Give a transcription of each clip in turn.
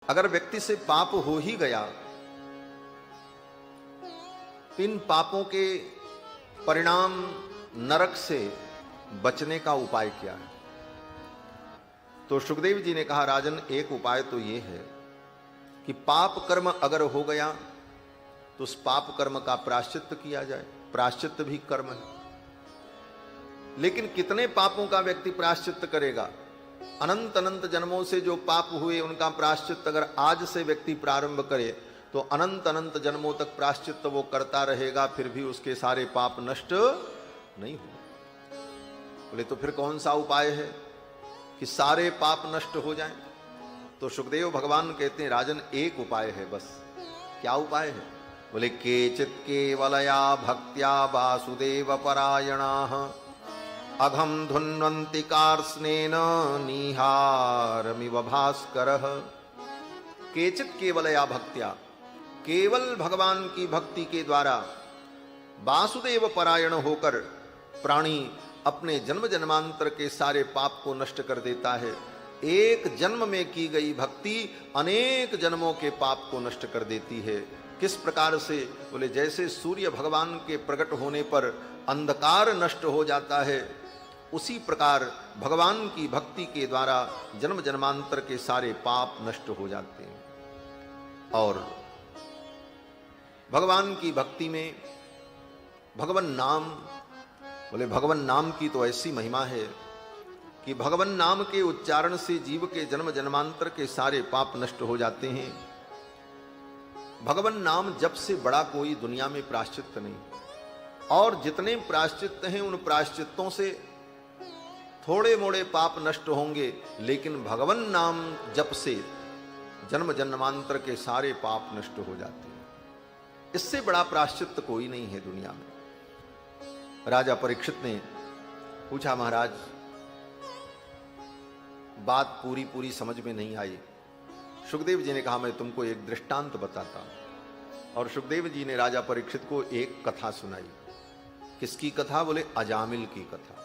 अगर व्यक्ति से पाप हो ही गया तो इन पापों के परिणाम नरक से बचने का उपाय क्या है? तो सुखदेव जी ने कहा, राजन, एक उपाय तो ये है कि पाप कर्म अगर हो गया तो उस पाप कर्म का प्रायश्चित्त किया जाए। प्रायश्चित्त भी कर्म है, लेकिन कितने पापों का व्यक्ति प्रायश्चित्त करेगा? अनंत अनंत जन्मों से जो पाप हुए उनका प्रायश्चित्त अगर आज से व्यक्ति प्रारंभ करे तो अनंत अनंत जन्मों तक प्रायश्चित्त वो करता रहेगा, फिर भी उसके सारे पाप नष्ट नहीं हो। बोले तो फिर कौन सा उपाय है कि सारे पाप नष्ट हो जाएं? तो सुखदेव भगवान कहते हैं, राजन, एक उपाय है बस। क्या उपाय है? बोले, केचित् केवलया भक्त्या वासुदेव परायणाः अघम धुन्वन्ति कार्ष्णेन निहारमिव भास्करः। केचित् केवलया भक्त्या, केवल भगवान की भक्ति के द्वारा वासुदेव परायण होकर प्राणी अपने जन्म जन्मांतर के सारे पाप को नष्ट कर देता है। एक जन्म में की गई भक्ति अनेक जन्मों के पाप को नष्ट कर देती है। किस प्रकार से? बोले, जैसे सूर्य भगवान के प्रकट होने पर अंधकार नष्ट हो जाता है, उसी प्रकार भगवान की भक्ति के द्वारा जन्म जन्मांतर के सारे पाप नष्ट हो जाते हैं। और भगवान की भक्ति में भगवान नाम, बोले, भगवान नाम की तो ऐसी महिमा है कि भगवान नाम के उच्चारण से जीव के जन्म जन्मांतर के सारे पाप नष्ट हो जाते हैं। भगवान नाम जप से बड़ा कोई दुनिया में प्रायश्चित्त नहीं, और जितने प्रायश्चित्त हैं उन प्रायश्चित्तों से थोड़े मोड़े पाप नष्ट होंगे, लेकिन भगवान नाम जप से जन्म जन्मांतर के सारे पाप नष्ट हो जाते हैं। इससे बड़ा प्रायश्चित्त कोई नहीं है दुनिया में। राजा परीक्षित ने पूछा, महाराज, बात पूरी पूरी समझ में नहीं आई। सुखदेव जी ने कहा, मैं तुमको एक दृष्टांत बताता हूं। और सुखदेव जी ने राजा परीक्षित को एक कथा सुनाई। किसकी कथा? बोले, अजामिल की कथा।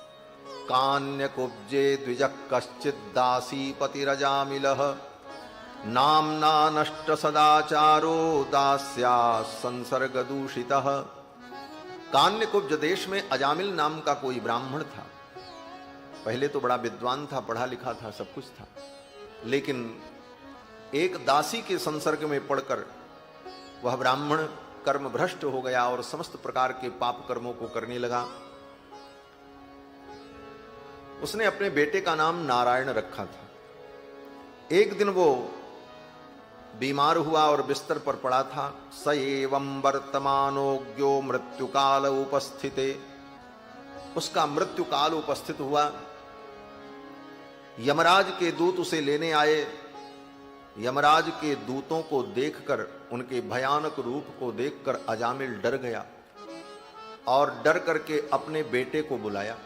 कान्य कुब्जे द्विज कश्चित दासी पतिरजामिलः नामना नष्ट सदाचारो दास्या संसर्ग दूषितः। कान्यकुब्ज देश में अजामिल नाम का कोई ब्राह्मण था। पहले तो बड़ा विद्वान था, पढ़ा लिखा था, सब कुछ था, लेकिन एक दासी के संसर्ग में पड़कर वह ब्राह्मण कर्म भ्रष्ट हो गया और समस्त प्रकार के पाप कर्मों को करने लगा। उसने अपने बेटे का नाम नारायण रखा था। एक दिन वो बीमार हुआ और बिस्तर पर पड़ा था। स एवं वर्तमानोज्ञो मृत्युकाल उपस्थिते, उसका मृत्युकाल उपस्थित हुआ। यमराज के दूत उसे लेने आए। यमराज के दूतों को देखकर, उनके भयानक रूप को देखकर अजामिल डर गया और डर करके अपने बेटे को बुलाया।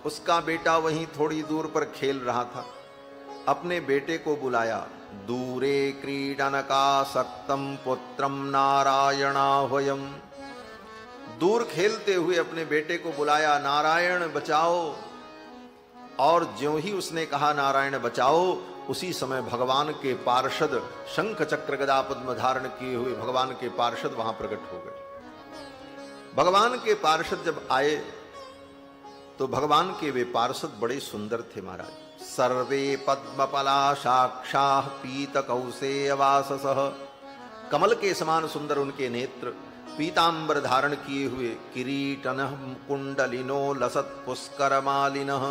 उसका बेटा वहीं थोड़ी दूर पर खेल रहा था। अपने बेटे को बुलाया। दूरे क्रीडनकासक्तं पुत्रं नारायणाह्वयम्। दूर खेलते हुए अपने बेटे को बुलाया, नारायण बचाओ। और ज्यों ही उसने कहा नारायण बचाओ, उसी समय भगवान के पार्षद शंख चक्र गदा पद्म धारण किए हुए भगवान के पार्षद वहां प्रकट हो गए। भगवान के पार्षद जब आए तो भगवान के वे पार्षद बड़े सुंदर थे महाराज। सर्वे पद्मपलाशाक्षाः पीतकौसेयवाससः। कमल के समान सुंदर उनके नेत्र, पीतांबर धारण किए हुए, किरीटनः कुंडलिनो लसत् पुष्करमालिनः।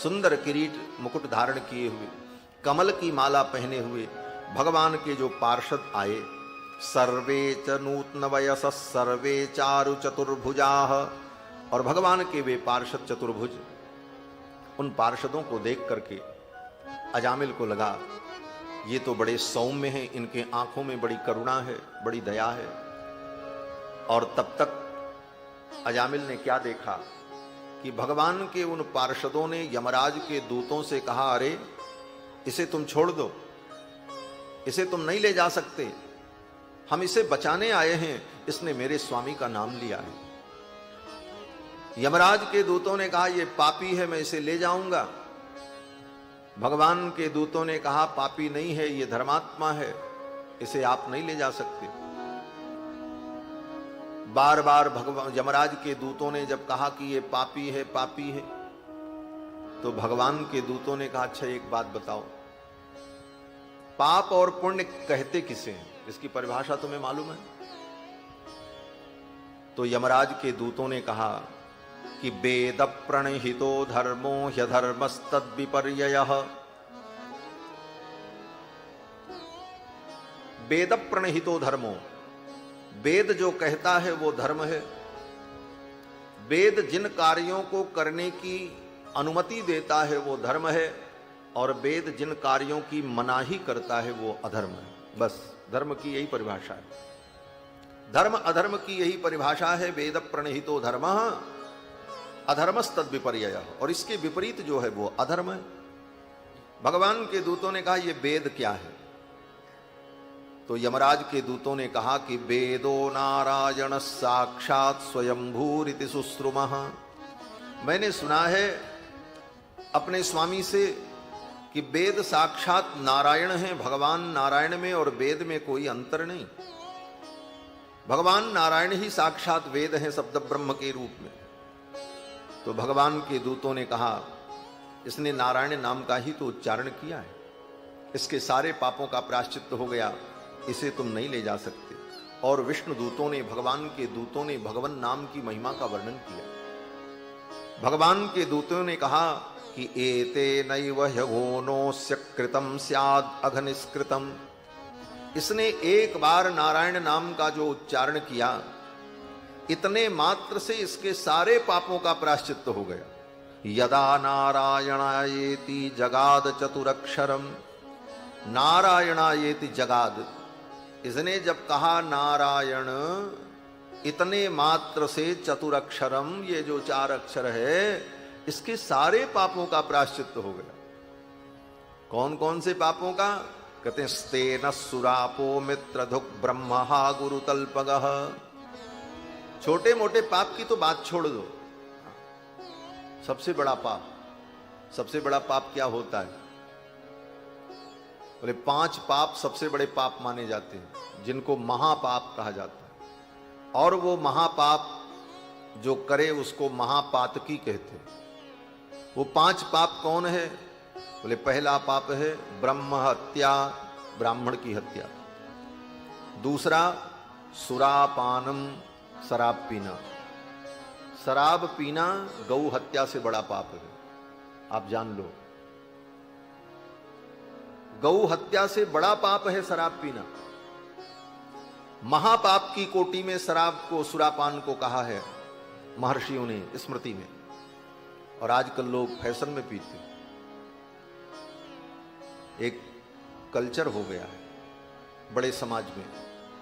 सुंदर किरीट मुकुट धारण किए हुए, कमल की माला पहने हुए भगवान के जो पार्षद आए। सर्वे च नूतन वयसः सर्वे चारु चतुर्भुजाः। और भगवान के वे पार्षद चतुर्भुज। उन पार्षदों को देख करके अजामिल को लगा, ये तो बड़े सौम्य हैं, इनके आंखों में बड़ी करुणा है, बड़ी दया है। और तब तक अजामिल ने क्या देखा कि भगवान के उन पार्षदों ने यमराज के दूतों से कहा, अरे इसे तुम छोड़ दो, इसे तुम नहीं ले जा सकते, हम इसे बचाने आए हैं, इसने मेरे स्वामी का नाम लिया है। यमराज के दूतों ने कहा, ये पापी है, मैं इसे ले जाऊंगा। भगवान के दूतों ने कहा पापी नहीं है, ये धर्मात्मा है, इसे आप नहीं ले जा सकते। बार बार भगवान यमराज के दूतों ने जब कहा कि ये पापी है, पापी है, तो भगवान के दूतों ने कहा अच्छा एक बात बताओ, पाप और पुण्य कहते किसे हैं, इसकी परिभाषा तुम्हें मालूम है? तो यमराज के दूतों ने कहा कि वेद प्रणहितो धर्मो ह्यधर्मस्तद विपर्ययः। वेद प्रणहितो धर्मो, वेद जो कहता है वो धर्म है। वेद जिन कार्यों को करने की अनुमति देता है वो धर्म है, और वेद जिन कार्यों की मनाही करता है वो अधर्म है। बस धर्म की यही परिभाषा है, धर्म अधर्म की यही परिभाषा है। वेद प्रणहितो धर्मः अधर्मस्तद विपर्ययः, और इसके विपरीत जो है वो अधर्म है। भगवान के दूतों ने कहा ये वेद क्या है? तो यमराज के दूतों ने कहा कि वेदो नारायण साक्षात स्वयंभूरिति सुश्रुमः। मैंने सुना है अपने स्वामी से कि वेद साक्षात नारायण है, भगवान नारायण में और वेद में कोई अंतर नहीं। भगवान नारायण ही साक्षात वेद हैं शब्द ब्रह्म के रूप में। तो भगवान के दूतों ने कहा इसने नारायण नाम का ही तो उच्चारण किया है, इसके सारे पापों का प्रायश्चित्त हो गया, इसे तुम नहीं ले जा सकते। और विष्णु दूतों ने, भगवान के दूतों ने भगवान नाम की महिमा का वर्णन किया। भगवान के दूतों ने कहा कि एते नैव ह्यघोनोस्य कृतं स्याद् अघनिष्कृतम्। इसने एक बार नारायण नाम का जो उच्चारण किया, इतने मात्र से इसके सारे पापों का प्रायश्चित्त हो गया। यदा नारायणायेति जगाद चतुरक्षरम, नारायणायेति जगाद, इसने जब कहा नारायण, इतने मात्र से चतुरक्षरम, ये जो 4 अक्षर है, इसके सारे पापों का प्रायश्चित्त हो गया। कौन कौन से पापों का? कहते हैं स्तेन सुरापो मित्रधुक ब्रह्महा गुरुतल्पगः। छोटे मोटे पाप की तो बात छोड़ दो, सबसे बड़ा पाप, सबसे बड़ा पाप क्या होता है? बोले 5 पाप सबसे बड़े पाप माने जाते हैं, जिनको महापाप कहा जाता है। और वो महापाप जो करे उसको महापातकी कहते हैं। वो 5 पाप कौन है? बोले पहला पाप है ब्रह्म हत्या, ब्राह्मण की हत्या। दूसरा सुरापानम, शराब पीना। शराब पीना गौ हत्या से बड़ा पाप है, आप जान लो। गौ हत्या से बड़ा पाप है शराब पीना। महापाप की कोटि में शराब को, सुरापान को कहा है महर्षियों ने स्मृति में। और आजकल लोग फैशन में पीते, एक कल्चर हो गया है बड़े समाज में।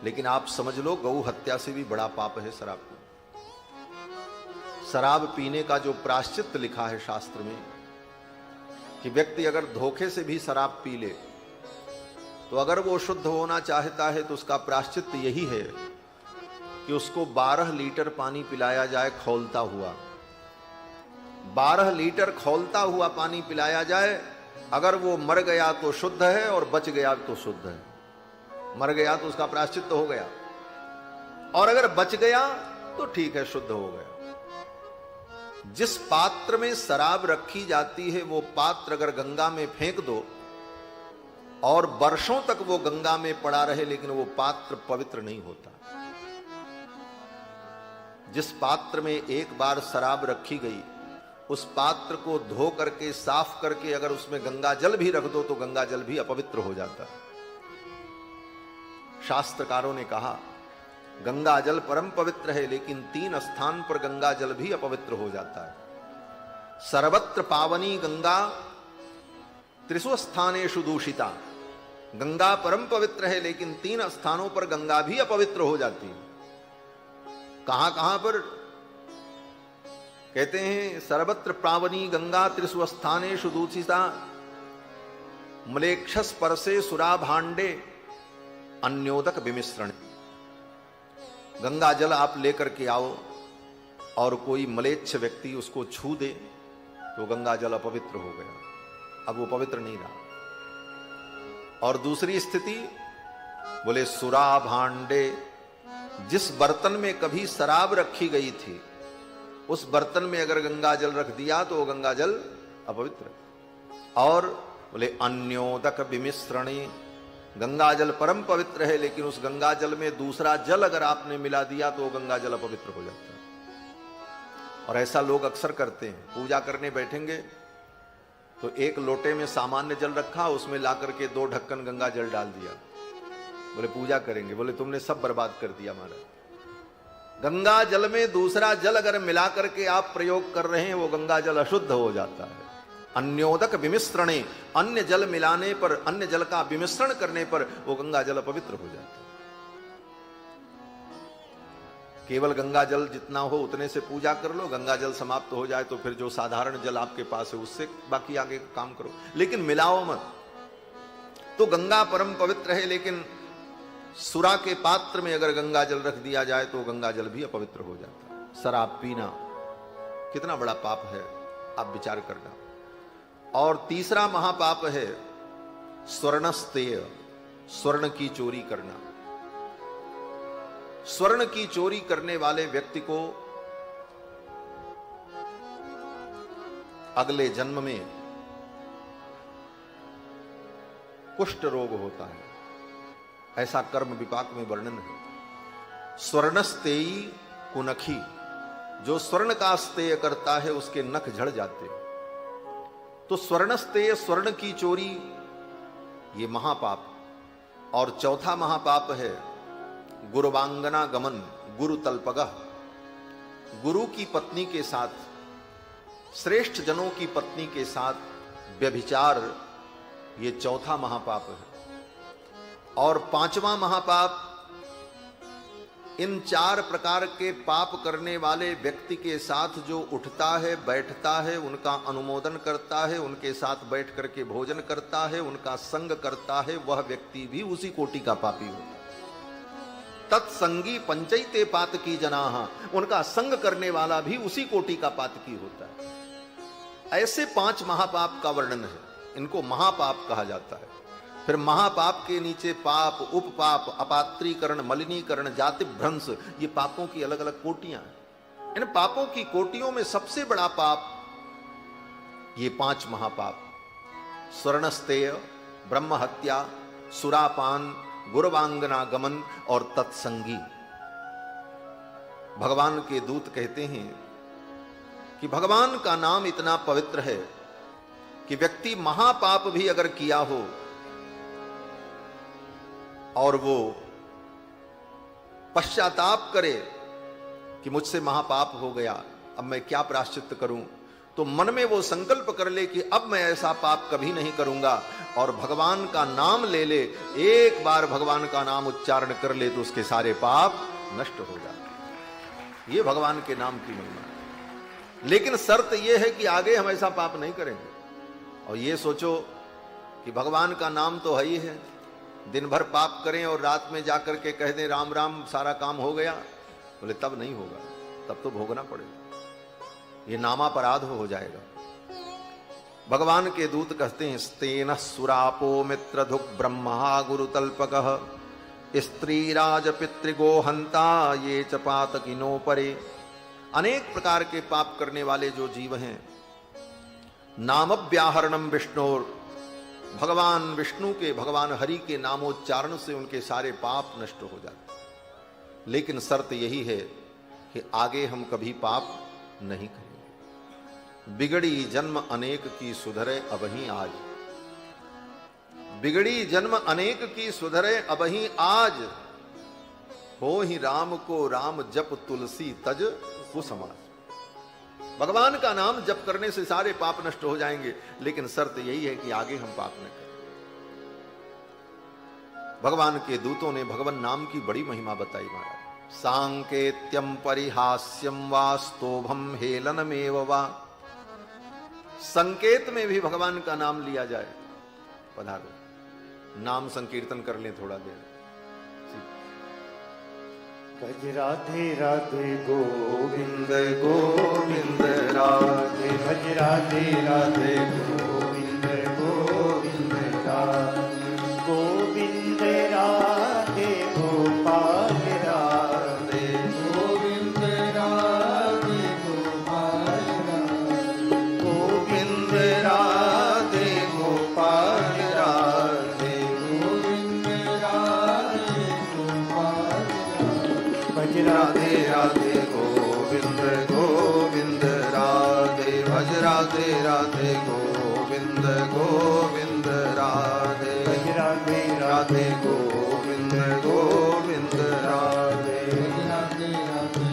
लेकिन आप समझ लो गौ हत्या से भी बड़ा पाप है शराब पीना। शराब पीने का जो प्रायश्चित्त लिखा है शास्त्र में, कि व्यक्ति अगर धोखे से भी शराब पी ले, तो अगर वो शुद्ध होना चाहता है तो उसका प्रायश्चित्त यही है कि उसको 12 लीटर पानी पिलाया जाए खौलता हुआ। 12 लीटर खौलता हुआ पानी पिलाया जाए। अगर वो मर गया तो शुद्ध है, और बच गया तो शुद्ध है। मर गया तो उसका प्रायश्चित्त हो गया, और अगर बच गया तो ठीक है, शुद्ध हो गया। जिस पात्र में शराब रखी जाती है वो पात्र अगर गंगा में फेंक दो और वर्षों तक वो गंगा में पड़ा रहे, लेकिन वो पात्र पवित्र नहीं होता। जिस पात्र में एक बार शराब रखी गई, उस पात्र को धो करके, साफ करके अगर उसमें गंगा जल भी रख दो तो गंगा जल भी अपवित्र हो जाता है। शास्त्रकारों ने कहा गंगा जल परम पवित्र है, लेकिन 3 स्थान पर गंगा जल भी अपवित्र हो जाता है। सर्वत्र पावनी गंगा, त्रिषु स्थानेषु दूषिता। गंगा परम पवित्र है, लेकिन 3 स्थानों पर गंगा भी अपवित्र हो जाती है। कहां कहां पर? कहते हैं सर्वत्र पावनी गंगा, त्रिषु स्थानेषु दूषिता, मलेक्षस परसे सुरा भांडे अन्योदक विमिश्रण। गंगा जल आप लेकर के आओ और कोई मलेच्छ व्यक्ति उसको छू दे तो गंगा जल अपवित्र हो गया। अब वो पवित्र नहीं रहा। और दूसरी स्थिति बोले सुरा भांडे, जिस बर्तन में कभी शराब रखी गई थी उस बर्तन में अगर गंगा जल रख दिया तो वो गंगा जल अपवित्र। और बोले अन्योदक विमिश्रणी, गंगा जल परम पवित्र है लेकिन उस गंगा जल में दूसरा जल अगर आपने मिला दिया तो वो गंगा जल अपवित्र हो जाता है। और ऐसा लोग अक्सर करते हैं, पूजा करने बैठेंगे तो एक लोटे में सामान्य जल रखा, उसमें ला करके 2 ढक्कन गंगा जल डाल दिया, बोले पूजा करेंगे, बोले तुमने सब बर्बाद कर दिया महाराज। गंगा जल में दूसरा जल अगर मिला करके आप प्रयोग कर रहे हैं वो गंगा जल अशुद्ध हो जाता है। अन्योदक विमिश्रणे, अन्य जल मिलाने पर, अन्य जल का विमिश्रण करने पर वो गंगा जल अपवित्र हो जाता है। केवल गंगा जल जितना हो उतने से पूजा कर लो, गंगा जल समाप्त हो जाए तो फिर जो साधारण जल आपके पास है उससे बाकी आगे काम करो, लेकिन मिलाओ मत। तो गंगा परम पवित्र है लेकिन सुरा के पात्र में अगर गंगा जल रख दिया जाए तो गंगा जल भी अपवित्र हो जाता है। शराब पीना कितना बड़ा पाप है, आप विचार करना। और तीसरा महापाप है स्वर्णस्तेय, स्वर्ण की चोरी करना। स्वर्ण की चोरी करने वाले व्यक्ति को अगले जन्म में कुष्ठ रोग होता है, ऐसा कर्म विपाक में वर्णन है। स्वर्णस्तेयी कुनखी, जो स्वर्ण का स्तेय करता है उसके नख झड़ जाते हैं। तो स्वर्णस्तेय, स्वर्ण की चोरी, ये महापाप। और चौथा महापाप है गुरुवांगना गमन, गुरु तल्पगः, गुरु की पत्नी के साथ, श्रेष्ठ जनों की पत्नी के साथ व्यभिचार, ये चौथा महापाप है। और पांचवा महापाप, इन 4 प्रकार के पाप करने वाले व्यक्ति के साथ जो उठता है, बैठता है, उनका अनुमोदन करता है, उनके साथ बैठ करके भोजन करता है, उनका संग करता है, वह व्यक्ति भी उसी कोटि का पापी होता है। तत्संगी पंचैते पातकी जनाः, उनका संग करने वाला भी उसी कोटि का पातकी होता है। ऐसे 5 महापाप का वर्णन है, इनको महापाप कहा जाता है। फिर महापाप के नीचे पाप, उपपाप, अपात्रीकरण, मलिनीकरण, जाति भ्रंश, ये पापों की अलग अलग कोटियां हैं। इन पापों की कोटियों में सबसे बड़ा पाप ये 5 महापाप, स्वर्णस्तेय, ब्रह्म हत्या, सुरापान, गुरुवांगना गमन और तत्संगी। भगवान के दूत कहते हैं कि भगवान का नाम इतना पवित्र है कि व्यक्ति महापाप भी अगर किया हो और वो पश्चाताप करे कि मुझसे महापाप हो गया, अब मैं क्या प्रायश्चित करूं, तो मन में वो संकल्प कर ले कि अब मैं ऐसा पाप कभी नहीं करूंगा, और भगवान का नाम ले ले, एक बार भगवान का नाम उच्चारण कर ले तो उसके सारे पाप नष्ट हो जाते। ये भगवान के नाम की महिमा है। लेकिन शर्त यह है कि आगे हम ऐसा पाप नहीं करेंगे। और ये सोचो कि भगवान का नाम तो है ही है, दिन भर पाप करें और रात में जाकर के कह दें राम राम सारा काम हो गया, बोले तब नहीं होगा, तब तो भोगना पड़ेगा, ये नामापराध हो जाएगा। भगवान के दूत कहते हैं स्तेन सुरापो मित्रधुक ब्रह्मा गुरुतल्पकः स्त्रीराज पितृगोहंता ये च पातकिनो परे। अनेक प्रकार के पाप करने वाले जो जीव हैं, नामव्याहरणम विष्णुर, भगवान विष्णु के, भगवान हरि के नामोच्चारण से उनके सारे पाप नष्ट हो जाते। लेकिन शर्त यही है कि आगे हम कभी पाप नहीं करेंगे। बिगड़ी जन्म अनेक की सुधरे अबहीं आज, बिगड़ी जन्म अनेक की सुधरे अबहीं आज, हो ही राम को राम जप तुलसी तज कुसमाज। भगवान का नाम जप करने से सारे पाप नष्ट हो जाएंगे, लेकिन शर्त यही है कि आगे हम पाप न करें। भगवान के दूतों ने भगवान नाम की बड़ी महिमा बताई महाराज। सांकेत्यम परिहास्यम वा स्तोभम हेलनमेव वा, संकेत में भी भगवान का नाम लिया जाए। पधारो, नाम संकीर्तन कर लें थोड़ा देर। भज राधे राधे गोविंद गोविंद राधे, भज राधे राधे गोविंद राधे राधे गोविंद गोविंद राधे भज राधे राधे गोविंद गोविंद राधे भज राधे राधे गोविंद गोविंद राधे राधे राधे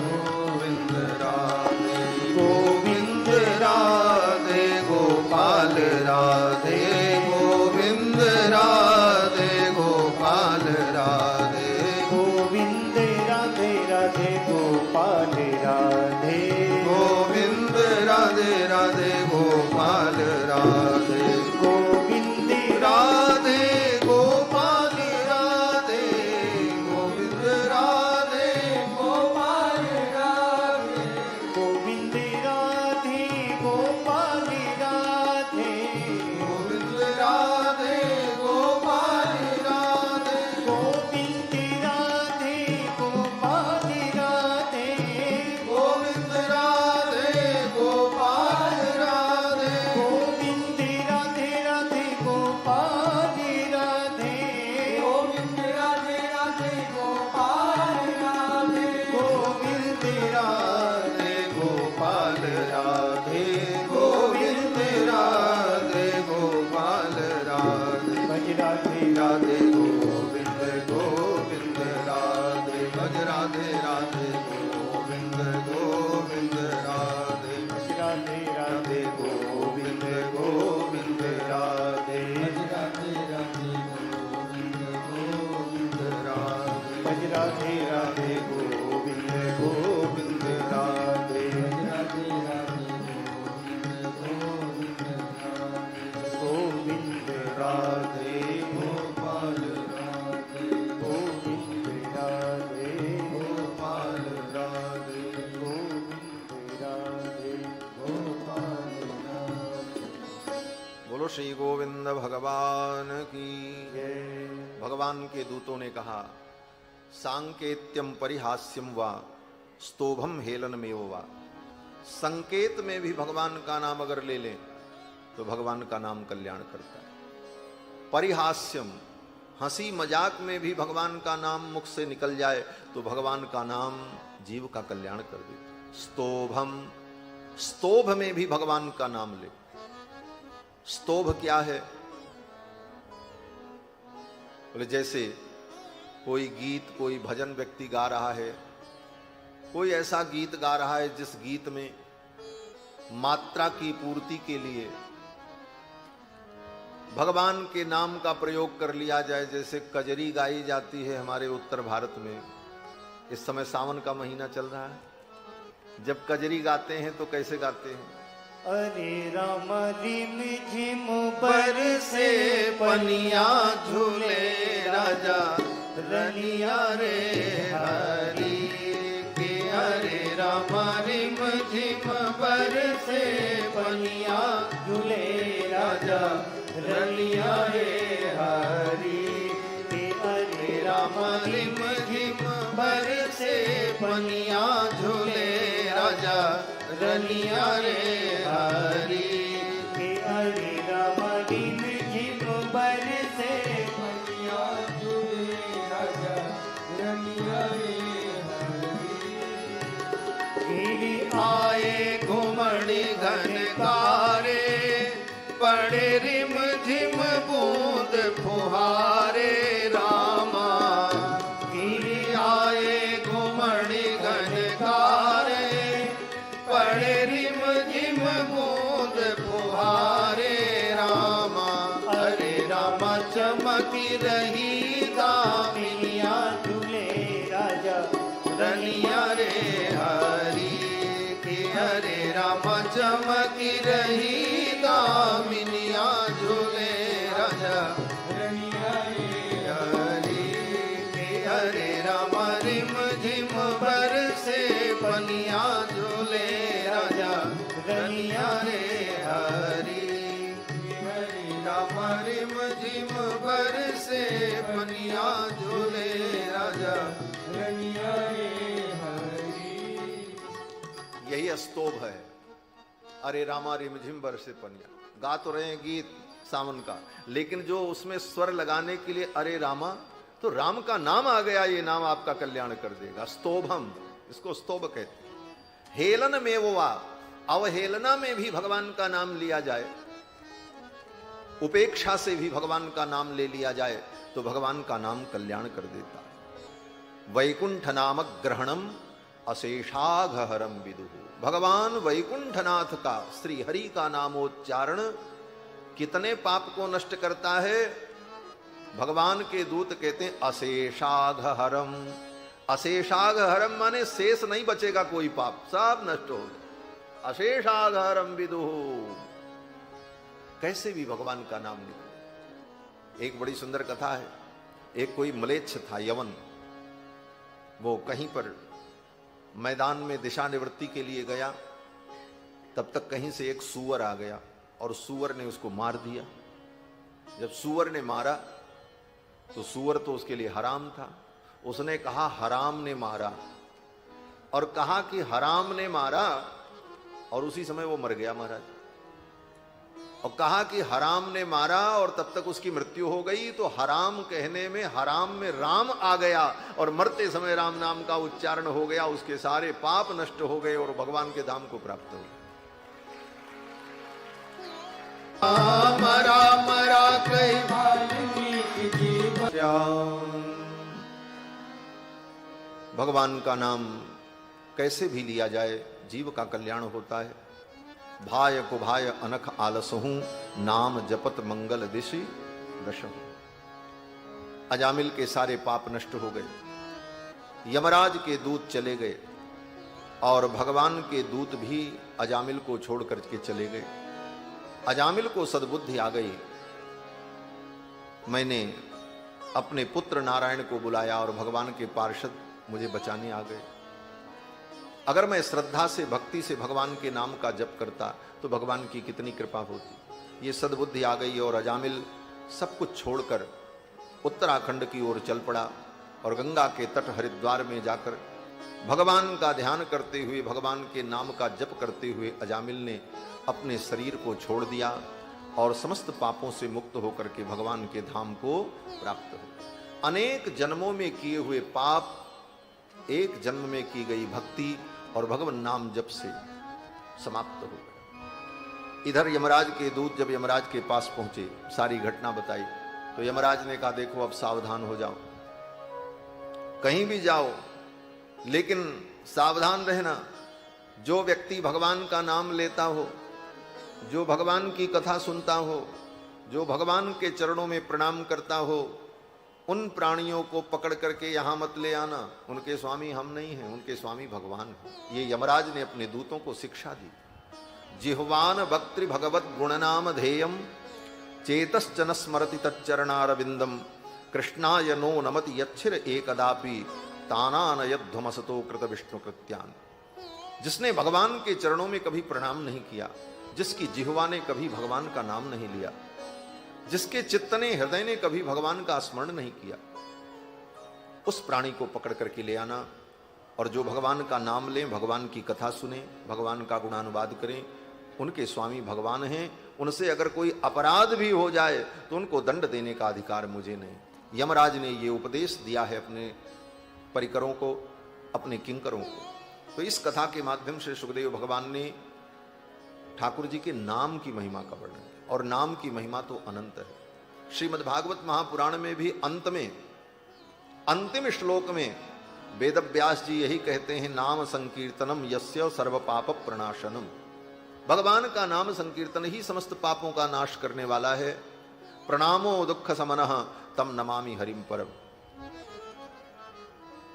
गोविंद राधे गोविंद राधे गोपाल राधे गोविंद राधे गोपाल राधे गोविंद राधे राधे गोपाल राधे गोविंद राधे राधे गोपाल राधे गोविंद राधे गोपाल राधे गोविंद राधे गोपाल राधे गोविंद राधे गोपाल राधे गोविंद राधे गोपाल राधे गोविंद राधे गोपाल राधे गोविंद राधे गोपाल राधे गोविंद राधे राधे गोपाल राधे गोविंद राधे राधे गोपाल राधे गोविंद राधे गोपाल राधे गोविंद राधे गोपाल राधे भज राधे राधे गोविंद गोविंद राधे भज राधे राधे गोविंद गोविंद राधे भज राधे राधे गोविंद गोविंद राधे भज राधे राधे गोविंद गोविंद राधे भज राधे राधे गोविंद गोविंद राधे राधे राधे गोविंद गोविंद राधे गोपाल राधे गोविंद राधे गोपाल राधे गोविंद राधे गोपाल राधे। बोलो श्री गोविंद भगवान की जय। भगवान के दूतों ने कहा सांकेत्यम परिहास्यम वा स्तोभम हेलन में वा। संकेत में भी भगवान का नाम अगर ले लें तो भगवान का नाम कल्याण करता है। परिहास्यम हंसी मजाक में भी भगवान का नाम मुख से निकल जाए तो भगवान का नाम जीव का कल्याण कर दे। स्तोभम स्तोभ में भी भगवान का नाम ले। स्तोभ क्या है? बोले जैसे कोई गीत कोई भजन व्यक्ति गा रहा है, कोई ऐसा गीत गा रहा है जिस गीत में मात्रा की पूर्ति के लिए भगवान के नाम का प्रयोग कर लिया जाए। जैसे कजरी गाई जाती है हमारे उत्तर भारत में, इस समय सावन का महीना चल रहा है, जब कजरी गाते हैं तो कैसे गाते हैं? अरे राम रिम झिम बरसे पनिया झूले राजा रनिया रे हरी के। हरे राम रिम झिम बरसे पनिया झूले राजा रनिया रे हरी के। हरे राम रिम झिम बरसे पनिया झूले राजा रनिया रे हरी के हरे राम रिम झिम बरसे पनिया झूले राजा रनिया रे गिरी आए घुमड़ी घनकारे पड़े रिम झिम बूंद फुहारे रामा। गिरी आए घुमड़ी घनकारे पड़े रिम झिम बूंद फुहारे रामा। हरे रामा चमकी रही दामिनिया झूले राजा रनिया रे हरी के। हरे राम चमकी रही दामिनिया झूले राजा रनिया रे हरी के। हरे राम रिम झिम बरसे पनिया झूले राजा रनिया रे हरी। हरे राम रिम झिम बरसे पनिया झूले राजा रनिया रे हरी। यही स्तोभ है। अरे रामा रिमझिम बरसे पनिया। गा तो रहे हैं गीत सावन का, लेकिन जो उसमें स्वर लगाने के लिए अरे रामा तो राम का नाम आ गया, ये नाम आपका कल्याण कर देगा। स्तोभम, इसको स्तोभ कहते हैं। हेलन में वो अवहेलना में भी भगवान का नाम लिया जाए, उपेक्षा से भी भगवान का नाम ले लिया जाए तो भगवान का नाम कल्याण कर देता है। वैकुंठ नामक ग्रहणम अशेषाघहरम विदुः। भगवान वैकुंठनाथ का, श्री हरि का नामोच्चारण कितने पाप को नष्ट करता है। भगवान के दूत कहते हैं अशेषाघहरम। अशेषाघहरम माने शेष नहीं बचेगा कोई पाप, सब नष्ट होगा। अशेषाघहरम विदुः। कैसे भी भगवान का नाम निकले। एक बड़ी सुंदर कथा है। एक कोई मलेच्छ था, यवन, वो कहीं पर मैदान में दिशा निवृत्ति के लिए गया। तब तक कहीं से एक सूअर आ गया और सूअर ने उसको मार दिया। जब सूअर ने मारा तो सूअर तो उसके लिए हराम था। उसने कहा हराम ने मारा, और कहा कि हराम ने मारा, और उसी समय वो मर गया महाराज। और कहा कि हराम ने मारा, और तब तक उसकी मृत्यु हो गई। तो हराम कहने में हराम में राम आ गया, और मरते समय राम नाम का उच्चारण हो गया। उसके सारे पाप नष्ट हो गए और भगवान के धाम को प्राप्त हो गए। मरा मरा भगवान का नाम कैसे भी लिया जाए जीव का कल्याण होता है। भाय को भाय अनख आलसहू, नाम जपत मंगल दिशि दशहु। अजामिल के सारे पाप नष्ट हो गए। यमराज के दूत चले गए और भगवान के दूत भी अजामिल को छोड़ करके चले गए। अजामिल को सद्बुद्धि आ गई। मैंने अपने पुत्र नारायण को बुलाया और भगवान के पार्षद मुझे बचाने आ गए। अगर मैं श्रद्धा से, भक्ति से भगवान के नाम का जप करता तो भगवान की कितनी कृपा होती। ये सद्बुद्धि आ गई और अजामिल सब कुछ छोड़कर उत्तराखंड की ओर चल पड़ा और गंगा के तट हरिद्वार में जाकर भगवान का ध्यान करते हुए, भगवान के नाम का जप करते हुए अजामिल ने अपने शरीर को छोड़ दिया और समस्त पापों से मुक्त होकर के भगवान के धाम को प्राप्त हो। अनेक जन्मों में किए हुए पाप एक जन्म में की गई भक्ति और भगवान नाम जप से समाप्त हो गए। इधर यमराज के दूत जब यमराज के पास पहुंचे, सारी घटना बताई, तो यमराज ने कहा देखो अब सावधान हो जाओ, कहीं भी जाओ लेकिन सावधान रहना। जो व्यक्ति भगवान का नाम लेता हो, जो भगवान की कथा सुनता हो, जो भगवान के चरणों में प्रणाम करता हो, उन प्राणियों को पकड़ करके यहां मत ले आना। उनके स्वामी हम नहीं हैं, उनके स्वामी भगवान हैं। ये यमराज ने अपने दूतों को शिक्षा दी। जिह्वान भक्ति भगवत गुणनाम ध्येयम, चेतश्चन स्मरति तच्चरणारविंदम, कृष्णाय नो नमति यच्छिर एकदापि, तानानयध्वमसतो कृत विष्णु कृत्यान। जिसने भगवान के चरणों में कभी प्रणाम नहीं किया, जिसकी जिह्वा ने कभी भगवान का नाम नहीं लिया, जिसके चित्त ने, हृदय ने कभी भगवान का स्मरण नहीं किया, उस प्राणी को पकड़ करके ले आना। और जो भगवान का नाम लें, भगवान की कथा सुने, भगवान का गुणानुवाद करें, उनके स्वामी भगवान हैं। उनसे अगर कोई अपराध भी हो जाए तो उनको दंड देने का अधिकार मुझे नहीं। यमराज ने ये उपदेश दिया है अपने परिकरों को, अपने किंकरों को। तो इस कथा के माध्यम से सुखदेव भगवान ने ठाकुर जी के नाम की महिमा का वर्णन किया, और नाम की महिमा तो अनंत है। श्रीमद् भागवत महापुराण में भी अंत में, अंतिम श्लोक में वेदव्यास जी यही कहते हैं, नाम संकीर्तनम यस्य सर्व पाप प्रणाशनम। भगवान का नाम संकीर्तन ही समस्त पापों का नाश करने वाला है। प्रणामो दुख समनः तम नमामि हरिम परम।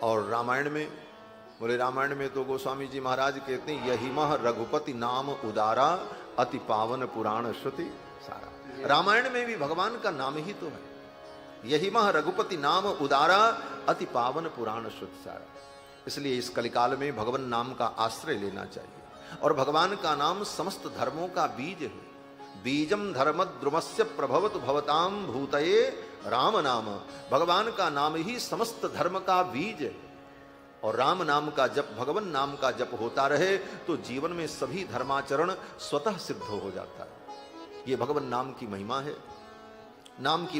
और रामायण में, बोले रामायण में तो गोस्वामी जी महाराज कहते हैं, यही मह रघुपति नाम उदारा, अति पावन पुराण श्रुति सारा। रामायण में भी भगवान का नाम ही तो है। यही मह रघुपति नाम उदारा, अति पावन पुराण श्रुति सारा। इसलिए इस कलिकाल में भगवान नाम का आश्रय लेना चाहिए। और भगवान का नाम समस्त धर्मों का बीज है। बीजम धर्म द्रुमस्य प्रभवत भवताम भूतये राम नाम। भगवान का नाम ही समस्त धर्म का बीज है। और राम नाम का जप, भगवान नाम का जप होता रहे तो जीवन में सभी धर्माचरण स्वतः सिद्ध हो जाता है। ये भगवान नाम की महिमा है। नाम की